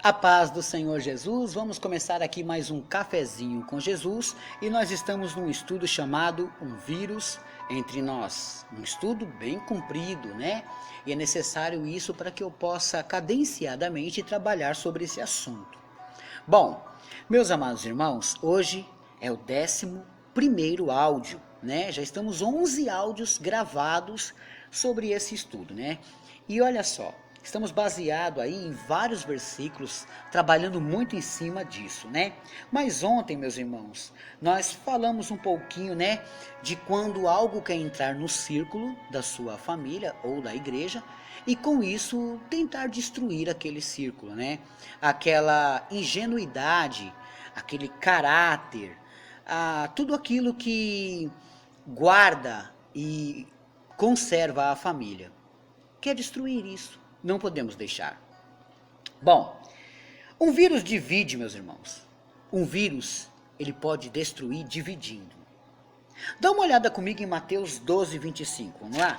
A paz do Senhor Jesus, vamos começar aqui mais um cafezinho com Jesus e nós estamos num estudo chamado Um Vírus Entre Nós. Um estudo bem comprido, né? E é necessário isso para que eu possa cadenciadamente trabalhar sobre esse assunto. Bom, meus amados irmãos, hoje é o 11º áudio, né? Já estamos 11 áudios gravados sobre esse estudo, né? E olha só, estamos baseados aí em vários versículos, trabalhando muito em cima disso, né? Mas ontem, meus irmãos, nós falamos um pouquinho, né, de quando algo quer entrar no círculo da sua família ou da igreja e com isso tentar destruir aquele círculo, né? Aquela ingenuidade, aquele caráter, tudo aquilo que guarda e conserva a família. Quer destruir isso. Não podemos deixar. Bom, um vírus divide, meus irmãos. Um vírus, ele pode destruir dividindo. Dá uma olhada comigo em Mateus 12, 25. Vamos lá?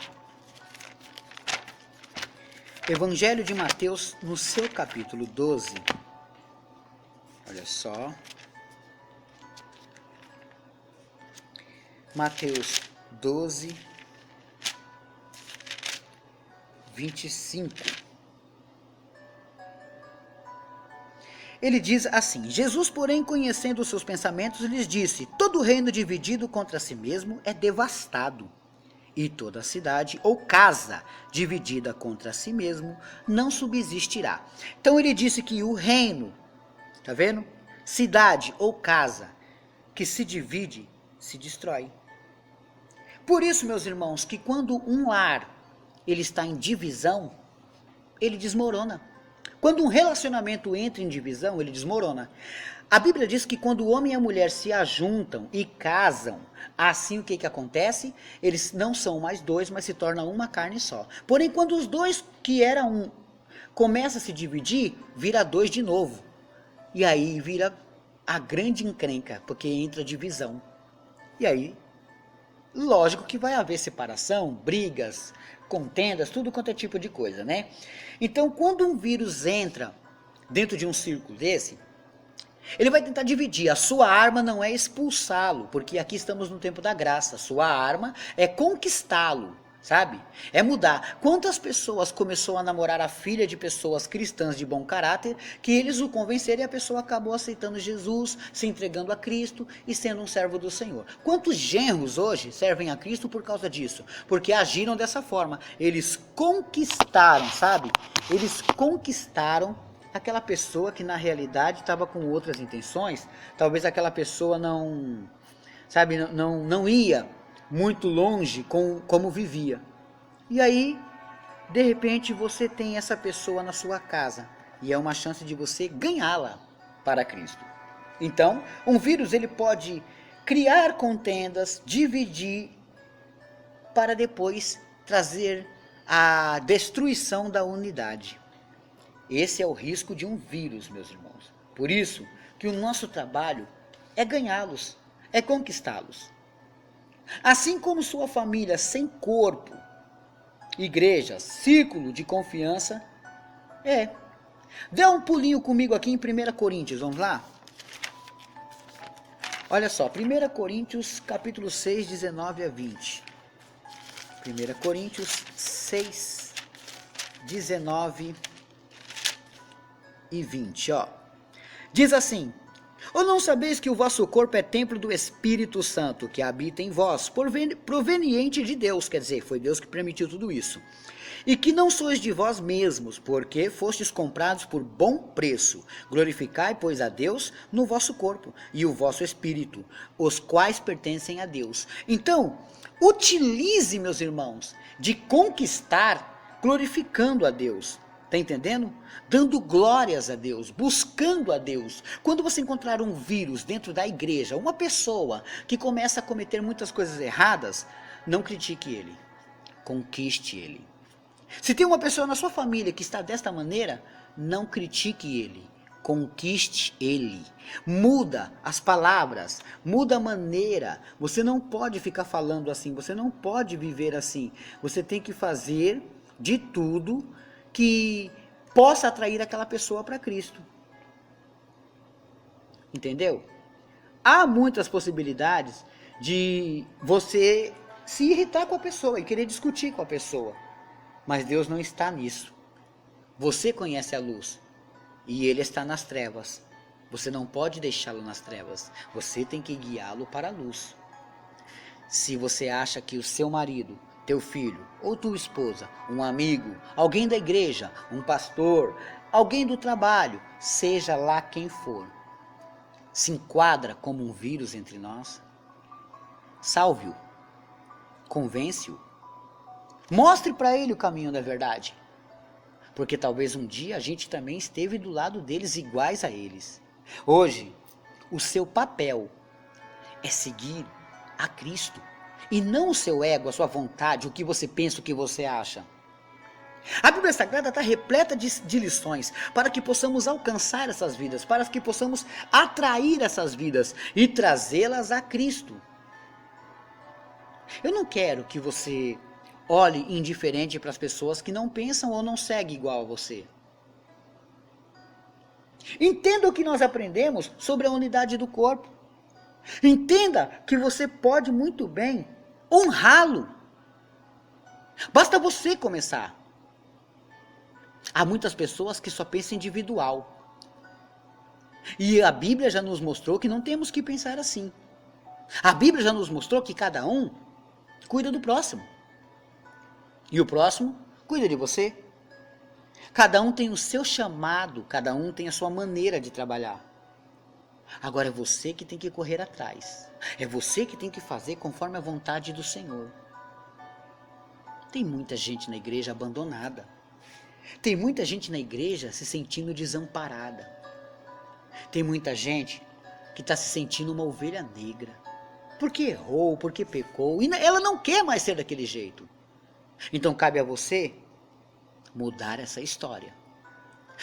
Evangelho de Mateus, no seu capítulo 12. Olha só. Mateus 12, 25. Ele diz assim: Jesus, porém, conhecendo os seus pensamentos, lhes disse: todo reino dividido contra si mesmo é devastado, e toda cidade ou casa dividida contra si mesmo não subsistirá. Então ele disse que o reino, tá vendo? Cidade ou casa que se divide, se destrói. Por isso, meus irmãos, que quando um lar ele está em divisão, ele desmorona. Quando um relacionamento entra em divisão, ele desmorona. A Bíblia diz que quando o homem e a mulher se ajuntam e casam, assim o que acontece? Eles não são mais dois, mas se tornam uma carne só. Porém, quando os dois que eram um começam a se dividir, vira dois de novo. E aí vira a grande encrenca, porque entra divisão. E aí, lógico que vai haver separação, brigas, contendas, tudo quanto é tipo de coisa, né? Então, quando um vírus entra dentro de um círculo desse, ele vai tentar dividir. A sua arma não é expulsá-lo, porque aqui estamos no tempo da graça. A sua arma é conquistá-lo, sabe? É mudar. Quantas pessoas começou a namorar a filha de pessoas cristãs de bom caráter, que eles o convenceram e a pessoa acabou aceitando Jesus, se entregando a Cristo e sendo um servo do Senhor. Quantos genros hoje servem a Cristo por causa disso? Porque agiram dessa forma. Eles conquistaram, sabe? Eles conquistaram aquela pessoa que na realidade estava com outras intenções. Talvez aquela pessoa não, sabe, não ia muito longe com como vivia. E aí, de repente, você tem essa pessoa na sua casa e é uma chance de você ganhá-la para Cristo. Então, um vírus ele pode criar contendas, dividir para depois trazer a destruição da unidade. Esse é o risco de um vírus, meus irmãos. Por isso que o nosso trabalho é ganhá-los, é conquistá-los. Assim como sua família sem corpo, igreja, círculo de confiança, Dê um pulinho comigo aqui em 1 Coríntios, vamos lá? Olha só, 1 Coríntios capítulo 6, 19 a 20. 1 Coríntios 6, 19 e 20, ó. Diz assim: ou não sabeis que o vosso corpo é templo do Espírito Santo, que habita em vós, proveniente de Deus, quer dizer, foi Deus que permitiu tudo isso, e que não sois de vós mesmos, porque fostes comprados por bom preço. Glorificai, pois, a Deus no vosso corpo e o vosso espírito, os quais pertencem a Deus. Então, utilize, meus irmãos, de conquistar glorificando a Deus. Está entendendo? Dando glórias a Deus, buscando a Deus. Quando você encontrar um vírus dentro da igreja, uma pessoa que começa a cometer muitas coisas erradas, não critique ele, conquiste ele. Se tem uma pessoa na sua família que está desta maneira, não critique ele, conquiste ele. Muda as palavras, muda a maneira. Você não pode ficar falando assim, você não pode viver assim. Você tem que fazer de tudo que possa atrair aquela pessoa para Cristo. Entendeu? Há muitas possibilidades de você se irritar com a pessoa e querer discutir com a pessoa. Mas Deus não está nisso. Você conhece a luz e Ele está nas trevas. Você não pode deixá-lo nas trevas. Você tem que guiá-lo para a luz. Se você acha que o seu marido, teu filho ou tua esposa, um amigo, alguém da igreja, um pastor, alguém do trabalho, seja lá quem for, se enquadra como um vírus entre nós, salve-o, convence-o, mostre para ele o caminho da verdade, porque talvez um dia a gente também esteve do lado deles iguais a eles. Hoje, o seu papel é seguir a Cristo, e não o seu ego, a sua vontade, o que você pensa, o que você acha. A Bíblia Sagrada está repleta de lições para que possamos alcançar essas vidas, para que possamos atrair essas vidas e trazê-las a Cristo. Eu não quero que você olhe indiferente para as pessoas que não pensam ou não seguem igual a você. Entenda o que nós aprendemos sobre a unidade do corpo. Entenda que você pode muito bem honrá-lo. Basta você começar. Há muitas pessoas que só pensam individual. E a Bíblia já nos mostrou que não temos que pensar assim. A Bíblia já nos mostrou que cada um cuida do próximo. E o próximo cuida de você. Cada um tem o seu chamado, cada um tem a sua maneira de trabalhar. Agora é você que tem que correr atrás. É você que tem que fazer conforme a vontade do Senhor. Tem muita gente na igreja abandonada. Tem muita gente na igreja se sentindo desamparada. Tem muita gente que está se sentindo uma ovelha negra. Porque errou, porque pecou. E ela não quer mais ser daquele jeito. Então cabe a você mudar essa história.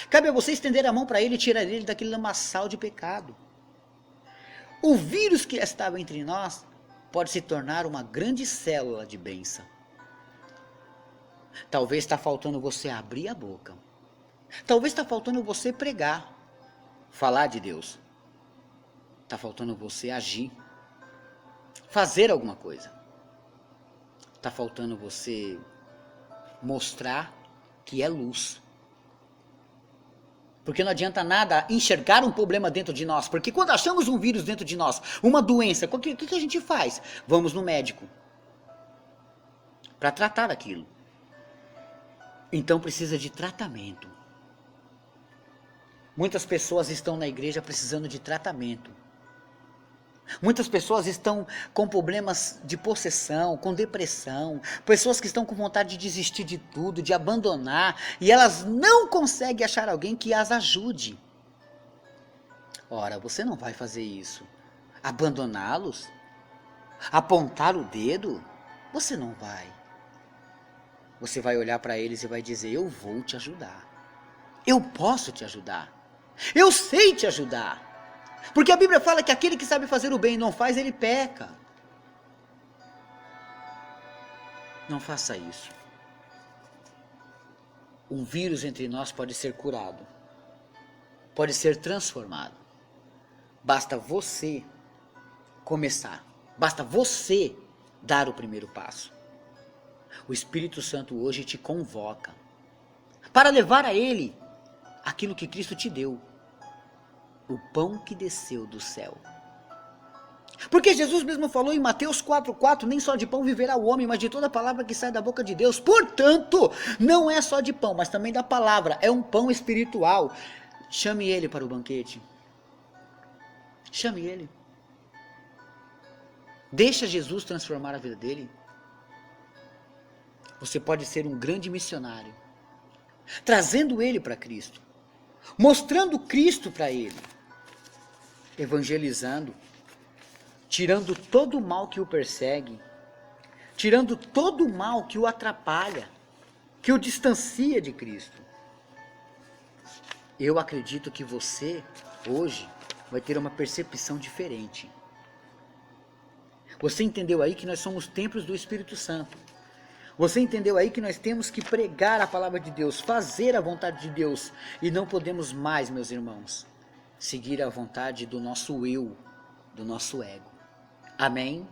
Cabe a você estender a mão para ele e tirar ele daquele lamaçal de pecado. O vírus que estava entre nós pode se tornar uma grande célula de bênção. Talvez está faltando você abrir a boca. Talvez está faltando você pregar, falar de Deus. Está faltando você agir, fazer alguma coisa. Está faltando você mostrar que é luz. Porque não adianta nada enxergar um problema dentro de nós. Porque quando achamos um vírus dentro de nós, uma doença, o que a gente faz? Vamos no médico para tratar aquilo. Então precisa de tratamento. Muitas pessoas estão na igreja precisando de tratamento. Muitas pessoas estão com problemas de possessão, com depressão, pessoas que estão com vontade de desistir de tudo, de abandonar, e elas não conseguem achar alguém que as ajude. Ora, você não vai fazer isso. Abandoná-los? Apontar o dedo? Você não vai. Você vai olhar para eles e vai dizer: eu vou te ajudar. Eu posso te ajudar. Eu sei te ajudar. Porque a Bíblia fala que aquele que sabe fazer o bem e não faz, ele peca. Não faça isso. Um vírus entre nós pode ser curado. Pode ser transformado. Basta você começar. Basta você dar o primeiro passo. O Espírito Santo hoje te convoca para levar a Ele aquilo que Cristo te deu. O pão que desceu do céu. Porque Jesus mesmo falou em Mateus 4,4, nem só de pão viverá o homem, mas de toda palavra que sai da boca de Deus. Portanto, não é só de pão, mas também da palavra, é um pão espiritual. Chame ele para o banquete. Chame ele. Deixa Jesus transformar a vida dele. Você pode ser um grande missionário, trazendo ele para Cristo, mostrando Cristo para ele, evangelizando, tirando todo o mal que o persegue, tirando todo o mal que o atrapalha, que o distancia de Cristo. Eu acredito que você, hoje, vai ter uma percepção diferente. Você entendeu aí que nós somos templos do Espírito Santo. Você entendeu aí que nós temos que pregar a palavra de Deus, fazer a vontade de Deus, e não podemos mais, meus irmãos, seguir a vontade do nosso eu, do nosso ego. Amém?